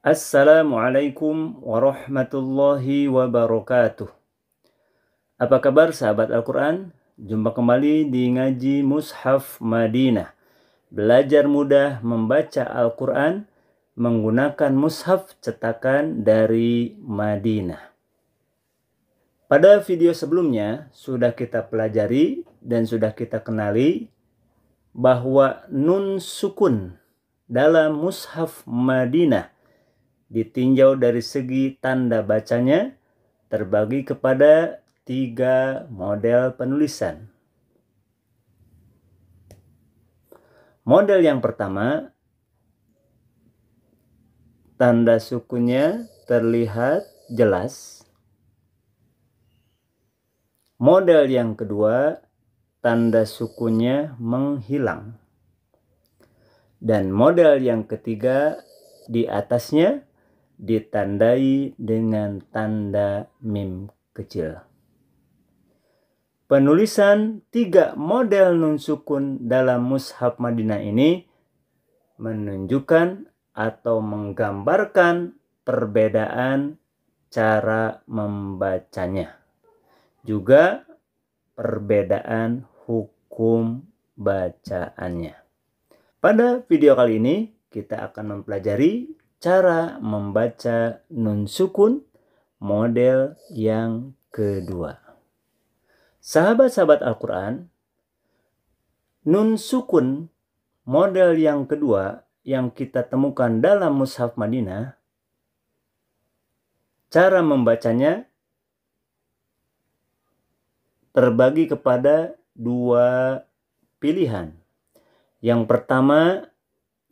Assalamualaikum warahmatullahi wabarakatuh. Apa kabar sahabat Al-Quran? Jumpa kembali di ngaji Mushaf Madinah. Belajar mudah membaca Al-Quran menggunakan mushaf cetakan dari Madinah. Pada video sebelumnya sudah kita pelajari dan sudah kita kenali bahwa nun sukun dalam mushaf Madinah ditinjau dari segi tanda bacanya terbagi kepada 3 model penulisan. Model yang pertama, tanda sukunnya terlihat jelas. Model yang kedua, tanda sukunnya menghilang. Dan model yang ketiga, di atasnya ditandai dengan tanda mim kecil. Penulisan 3 model nun sukun dalam mushaf Madinah ini menunjukkan atau menggambarkan perbedaan cara membacanya. Juga perbedaan hukum bacaannya. Pada video kali ini kita akan mempelajari cara membaca nun sukun model yang kedua. Sahabat-sahabat Al-Quran, nun sukun model yang kedua yang kita temukan dalam mushaf Madinah, cara membacanya terbagi kepada 2 pilihan. Yang pertama,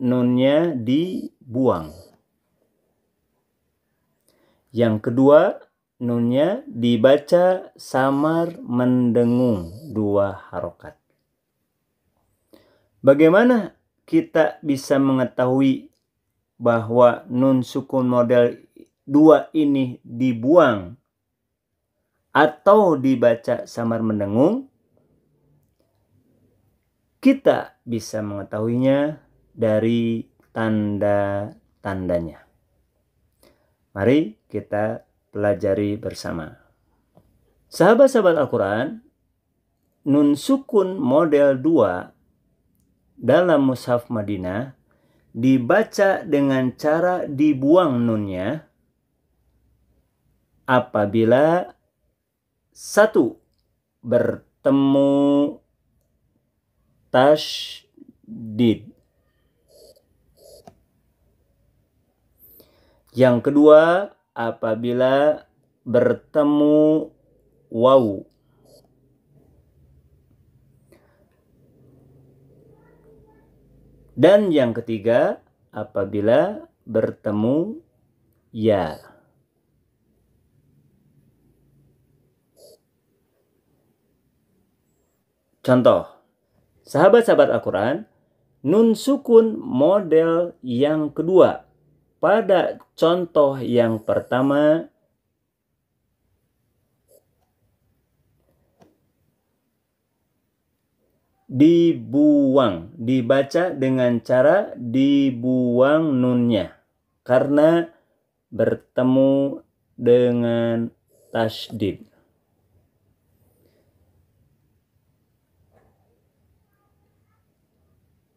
nunnya dibuang. Yang kedua, nunnya dibaca samar mendengung 2 harokat. Bagaimana kita bisa mengetahui bahwa nun sukun model 2 ini dibuang atau dibaca samar mendengung? Kita bisa mengetahuinya dari tanda-tandanya. Mari kita pelajari bersama. Sahabat-sahabat Al-Quran, nun sukun model 2 dalam mushaf Madinah dibaca dengan cara dibuang nunnya apabila 1. Bertemu tasydid. Yang kedua, apabila bertemu waw. Dan yang ketiga, apabila bertemu ya. Contoh, sahabat-sahabat Al-Quran, nun sukun model yang kedua. Pada contoh yang pertama, dibuang, dibaca dengan cara dibuang nunnya karena bertemu dengan tasydid.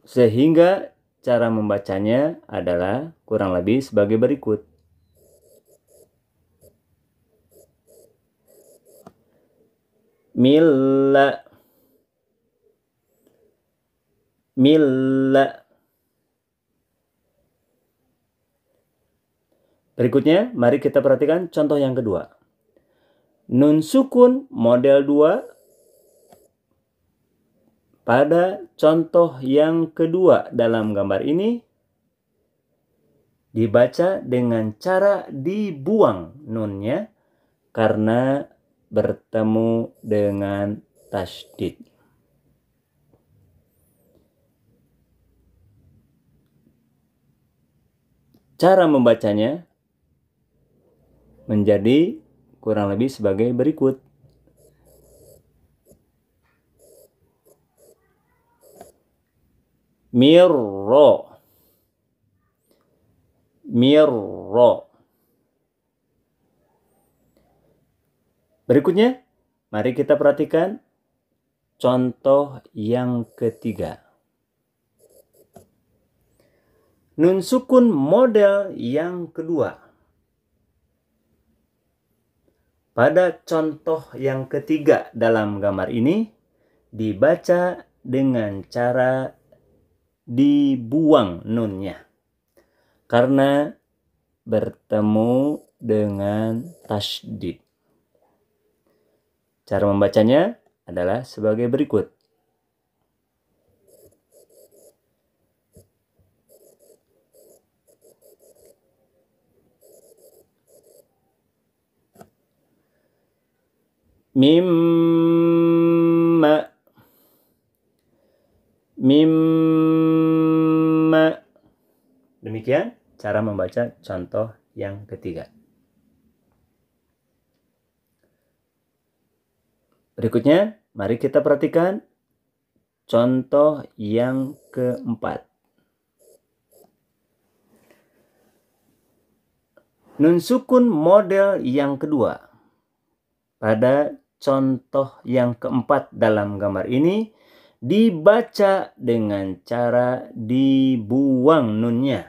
Sehingga cara membacanya adalah kurang lebih sebagai berikut. Milla, milla. Berikutnya, mari kita perhatikan contoh yang kedua. Nun sukun model 2 pada contoh yang kedua dalam gambar ini dibaca dengan cara dibuang nunnya karena bertemu dengan tasydid. Cara membacanya menjadi kurang lebih sebagai berikut. Mirro, mirro. Berikutnya, mari kita perhatikan contoh yang ketiga. Nun sukun model yang kedua. Pada contoh yang ketiga dalam gambar ini, dibaca dengan cara dibuang nunnya. Karena bertemu dengan tasydid. Cara membacanya adalah sebagai berikut. Mimma. Mimma. Demikian cara membaca contoh yang ketiga. Berikutnya, mari kita perhatikan contoh yang keempat. Nun sukun model yang kedua. Pada contoh yang keempat dalam gambar ini, dibaca dengan cara dibuang nunnya.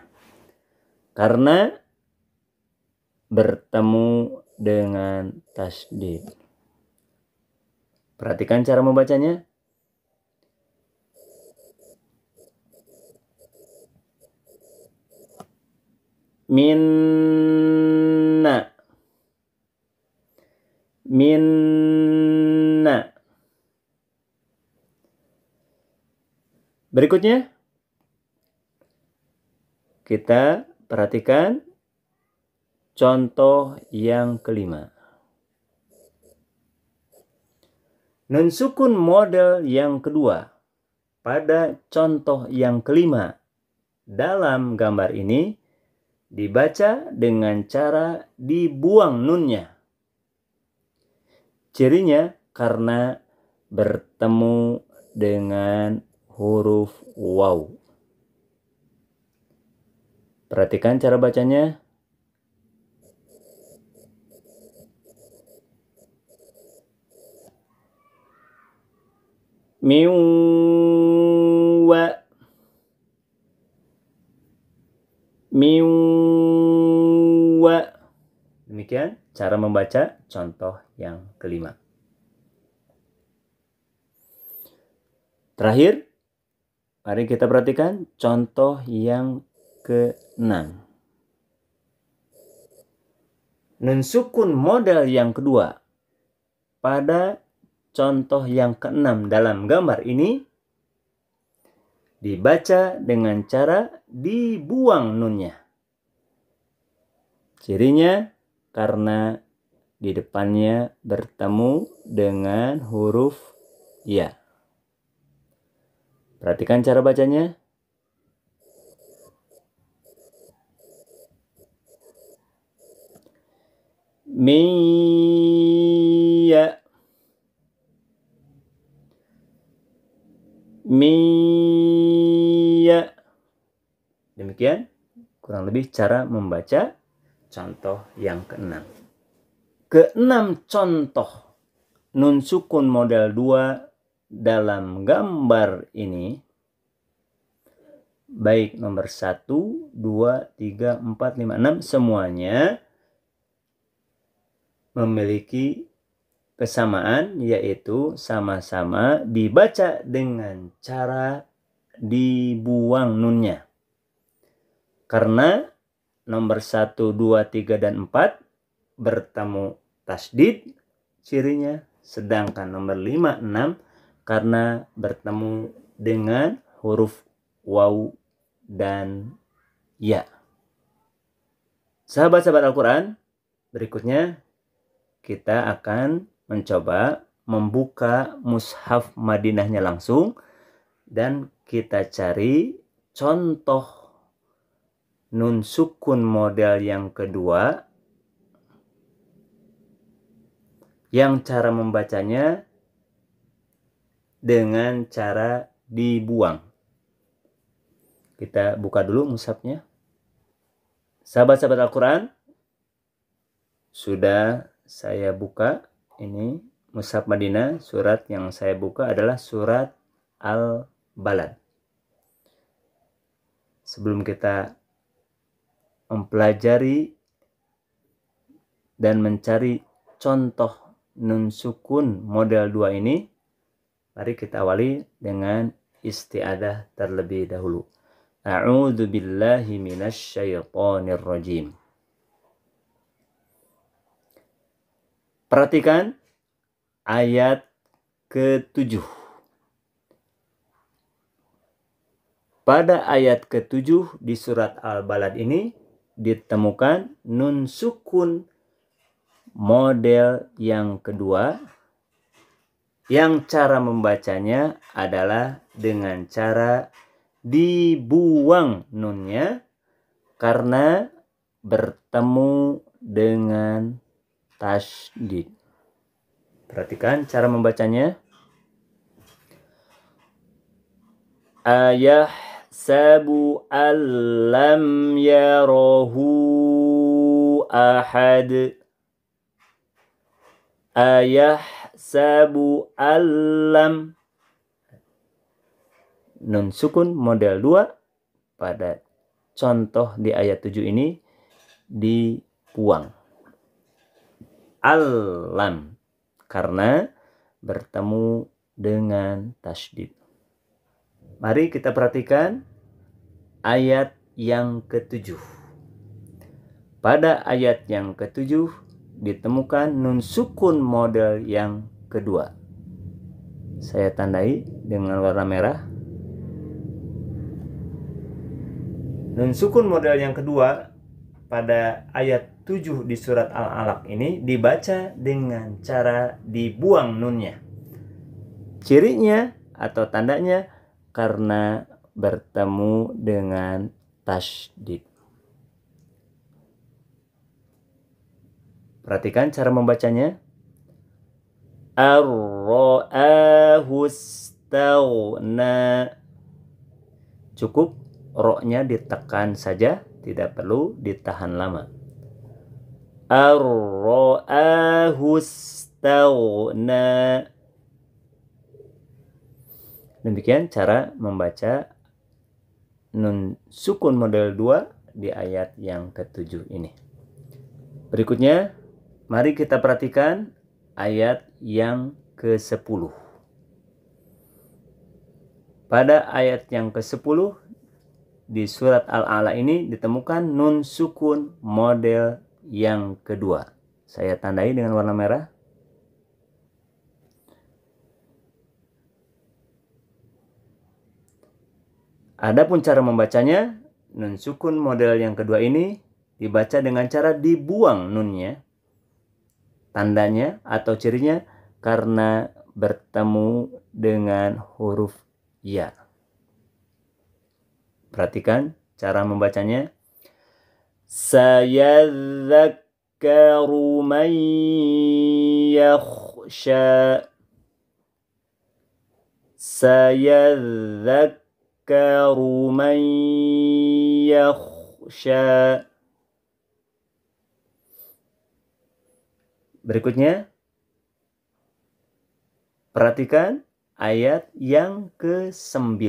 Karena bertemu dengan tasydid. Perhatikan cara membacanya. Minna. Minna. Berikutnya, kita perhatikan contoh yang kelima. Nun sukun model yang kedua. Pada contoh yang kelima dalam gambar ini, dibaca dengan cara dibuang nunnya. Cirinya karena bertemu dengan huruf waw. Perhatikan cara bacanya. Miwa. Miwa. Demikian cara membaca contoh yang kelima. Terakhir, mari kita perhatikan contoh yang keenam. Nun sukun model yang kedua. Pada contoh yang keenam dalam gambar ini, dibaca dengan cara dibuang nunnya. Cirinya karena di depannya bertemu dengan huruf ya. Perhatikan cara bacanya. Miya. Miya. Demikian kurang lebih cara membaca contoh yang keenam. Keenam contoh nun sukun model 2 dalam gambar ini, baik nomor 1, 2, 3, 4, 5, 6, semuanya memiliki kesamaan, yaitu sama-sama dibaca dengan cara dibuang nunnya. Karena nomor 1, 2, 3, dan 4 bertemu tasydid cirinya. Sedangkan nomor 5, 6 karena bertemu dengan huruf waw dan ya. Sahabat-sahabat Al-Quran, berikutnya kita akan mencoba membuka mushaf Madinahnya langsung. Dan kita cari contoh nun sukun model yang kedua, yang cara membacanya dengan cara dibuang. Kita buka dulu mushafnya. Sahabat-sahabat Al-Quran, sudah saya buka. Ini Mushaf Madinah, surat yang saya buka adalah surat Al-Balad. Sebelum kita mempelajari dan mencari contoh nun sukun model 2 ini, mari kita awali dengan isti'adah terlebih dahulu. A'udzu billahi minasyaitonir rajim. Perhatikan ayat ke-7. Pada ayat ke-7 di surat Al-Balad ini ditemukan nun sukun model yang kedua, yang cara membacanya adalah dengan cara dibuang nunnya karena bertemu dengan tasydid. Perhatikan cara membacanya. Ayahsabu allam yarahu ahad. Ayahsabu allam. Nun sukun model 2 pada contoh di ayat 7 ini dibuang. Allam karena bertemu dengan tasydid. Mari kita perhatikan ayat yang ke-7. Pada ayat yang ke-7 ditemukan nun sukun model yang kedua. Saya tandai dengan warna merah. Nun sukun model yang kedua pada ayat 7 di surat Al-Alaq ini dibaca dengan cara dibuang nunnya. Cirinya atau tandanya karena bertemu dengan tasydid. Perhatikan cara membacanya. Ar-ra'ahu istaghna. Cukup ro-nya ditekan saja, tidak perlu ditahan lama. Ar-ra'ahu istaghna. Demikian cara membaca nun sukun model 2 di ayat yang ke-7 ini. Berikutnya, mari kita perhatikan ayat yang ke-10. Pada ayat yang ke-10 di surat Al-A'la ini ditemukan nun sukun model yang kedua. Saya tandai dengan warna merah. Adapun cara membacanya, nun sukun model yang kedua ini dibaca dengan cara dibuang nunnya. Tandanya atau cirinya karena bertemu dengan huruf ya. Perhatikan cara membacanya. Sayadzakkaru man yakhsha. Sayadzakkaru man yakhsha. Berikutnya, perhatikan ayat yang ke-9.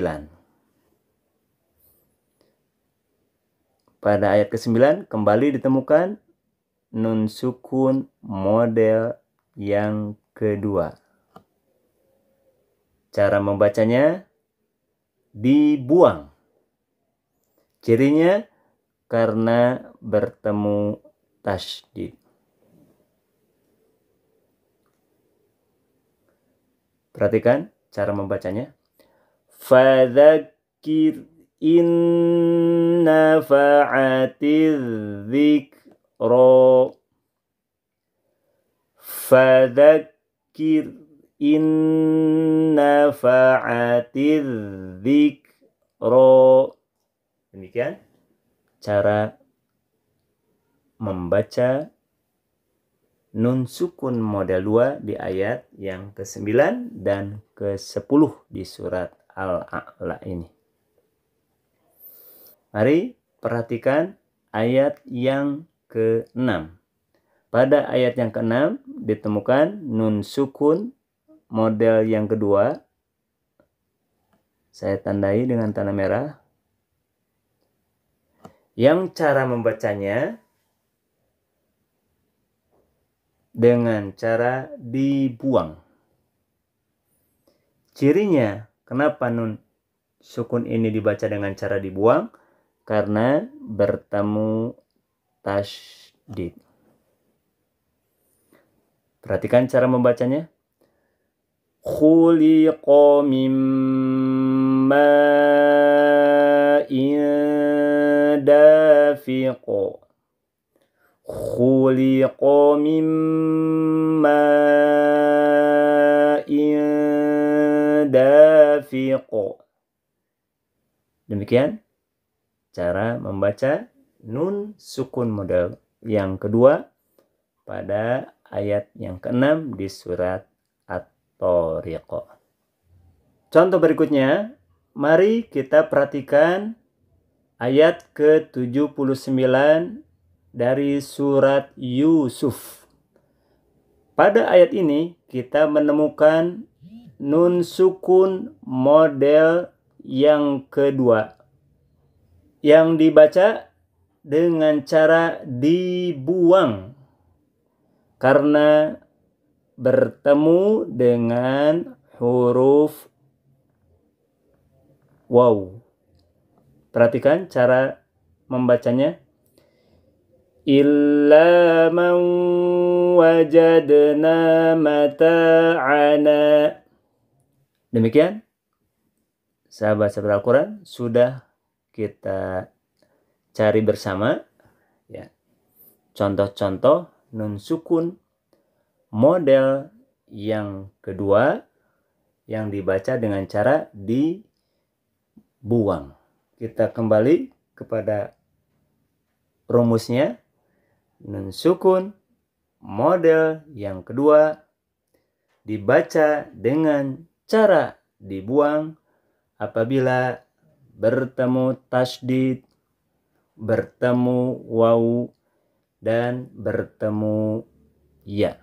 Pada ayat ke-9 kembali ditemukan nun sukun model yang kedua. Cara membacanya dibuang. Cirinya karena bertemu tasydid. Perhatikan cara membacanya. Fadzakir in nafa'atiz dzikra. Fadzakir in nafa'atiz dzikra. Demikian cara membaca nun sukun model 2 di ayat yang ke-9 dan ke-10 di surat Al-A'la ini. Mari perhatikan ayat yang ke-6. Pada ayat yang ke-6 ditemukan nun sukun model yang kedua. Saya tandai dengan tanda merah. Yang cara membacanya dengan cara dibuang. Cirinya, kenapa nun sukun ini dibaca dengan cara dibuang? Karena bertemu tasydid. Perhatikan cara membacanya. Khuliqa min ma'in dafiq. Khuliqa min ma'in dafiq. Demikian cara membaca nun sukun model yang kedua pada ayat yang ke-6 di surat At-Thariq. Contoh berikutnya, mari kita perhatikan ayat ke-79 dari surat Yusuf. Pada ayat ini kita menemukan nun sukun model yang kedua yang dibaca dengan cara dibuang karena bertemu dengan huruf waw. Perhatikan cara membacanya. Illa man wajadna mata'ana. Demikian sahabat-sahabat Al-Quran sudah kita cari bersama ya, contoh-contoh nun sukun model yang kedua yang dibaca dengan cara dibuang. Kita kembali kepada rumusnya. Nun sukun model yang kedua dibaca dengan cara dibuang apabila bertemu tasydid, bertemu waw, dan bertemu ya.